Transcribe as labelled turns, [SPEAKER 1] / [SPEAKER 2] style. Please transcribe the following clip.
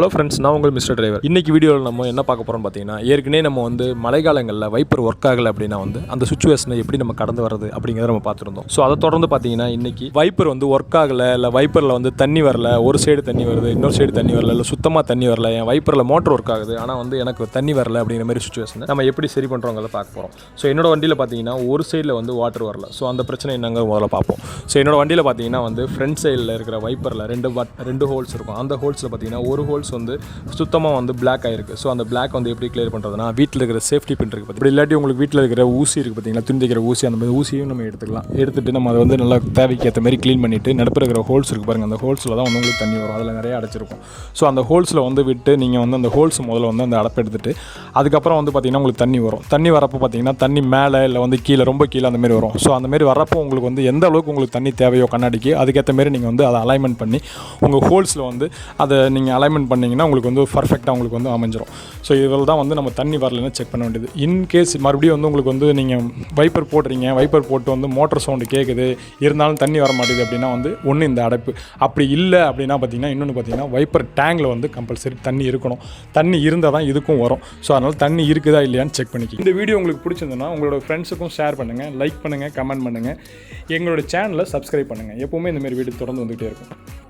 [SPEAKER 1] Hello friends, நான் உங்கள் mister driver. இன்றைக்கி வீடியோவில் நம்ம என்ன பார்க்க போகிறோம்னு பார்த்தீங்கன்னா, ஏற்கனவே நம்ம மழைக்காலங்களில் வைப்பர் ஒர்க் ஆகலை அப்படின்னா அந்த சுச்சுவேஷனை எப்படி நம்ம கடந்து வர்றது அப்படிங்கிறத நம்ம பார்த்துருந்தோம். ஸோ அதை தொடர்ந்து பார்த்தீங்கன்னா இன்றைக்கி வைப்பர் ஒர்க் ஆகலை, இல்லை வைப்பரில் தண்ணி வரல, ஒரு சைடு தண்ணி வருது, இன்னொரு சைடு தண்ணி வரல, இல்லை சுத்தமாக தண்ணி வரல, என் வைப்பரில் மோட்டர் ஒர்க் ஆகுது ஆனால் எனக்கு தண்ணி வரல அப்படிங்கிற மாதிரி சுச்சுவேஷனை நம்ம எப்படி சரி பண்ணுறோங்கிறத பார்க்க போகிறோம். ஸோ என்னோட வண்டியில் பார்த்தீங்கன்னா ஒரு சைடில் வாட்டர் வரல. ஸோ அந்த பிரச்சனை என்னங்க முதல்ல பார்ப்போம். ஸோ என்னோட வண்டியில் பார்த்தீங்கன்னா ஃப்ரண்ட் சைடில் இருக்கிற வைப்பரில் ரெண்டு ஹோல்ஸ் இருக்கும். அந்த ஹோல்ஸில் பார்த்தீங்கன்னா ஒரு ஹோல்ஸ் சுத்தமாக பிளாக் ஆகிருக்கு. ஸோ அந்த பிளாக் எப்படி கிளியர் பண்ணுறதுனா, வீட்டில் இருக்கிற சேஃப்டி பின் இருக்குது. இப்படி இல்லாட்டி உங்களுக்கு வீட்டில் இருக்கிற ஊசி இருக்குது பார்த்தீங்கன்னா, துணி தைக்கிற ஊசி, அந்த மாதிரி ஊசியும் நம்ம எடுத்துக்கலாம். எடுத்துகிட்டு நம்ம அதை நல்லா தேவைக்கு ஏற்ற மாதிரி க்ளீன் பண்ணிவிட்டு, நடுப்புற இருக்கிற ஹோல்ஸ் இருக்குது பாருங்கள், அந்த ஹோல்ஸில் தான் உங்களுக்கு தண்ணி வரும். அதில் நிறைய அடைச்சிருக்கும். ஸோ அந்த ஹோல்ஸில் விட்டு நீங்கள் அந்த ஹோல்ஸ் முதல்ல அந்த அடப்பை எடுத்துகிட்டு அதுக்கப்புறம் பார்த்தீங்கன்னா உங்களுக்கு தண்ணி வரும். தண்ணி வரப்போ பார்த்தீங்கன்னா தண்ணி மேலே இல்லை கீழே, ரொம்ப கீழே அந்த மாதிரி வரும். ஸோ அந்த மாதிரி வரப்போ உங்களுக்கு எந்த அளவுக்கு உங்களுக்கு தண்ணி தேவையோ கண்ணாடிக்கு, அதுக்கேற்ற மாதிரி நீங்கள் அதை அலைன்மெண்ட் பண்ணி உங்கள் ஹோல்ஸில் அதை நீங்கள் அலைன்மெண்ட் பண்ணிங்கன்னா உங்களுக்கு பர்ஃபெக்டாக உங்களுக்கு அமைஞ்சிடும். ஸோ இதில் தான் நம்ம தண்ணி வரலன்னு செக் பண்ண வேண்டியது. இன்கேஸ் மறுபடியும் உங்களுக்கு நீங்கள் வைப்பர் போடுறீங்க, வைப்பர் போட்டு மோட்டர் சவுண்டு கேட்குது, இருந்தாலும் தண்ணி வர மாட்டேது அப்படின்னா ஒன்று இந்த அடைப்பு. அப்படி இல்லை அப்படின்னா பார்த்தீங்கன்னா இன்னொன்று பார்த்தீங்கன்னா வைப்பர் டேங்கில் கம்பல்சரி தண்ணி இருக்கணும். தண்ணி இருந்தால் தான் இதுக்கும் வரும். ஸோ அதனால் தண்ணி இருக்குதா இல்லையான்னு செக் பண்ணிக்கி. இந்த வீடியோ உங்களுக்கு பிடிச்சிருந்ததுன்னா உங்களோட ஃப்ரெண்ட்ஸுக்கும் ஷேர் பண்ணுங்கள், லைக் பண்ணுங்கள், கமெண்ட் பண்ணுங்கள். எங்களோட சேனலை சப்ஸ்கிரைப் பண்ணுங்கள். எப்போவுமே இந்தமாரி வீடியோ தொடர்ந்து வந்துகிட்டே இருக்கும்.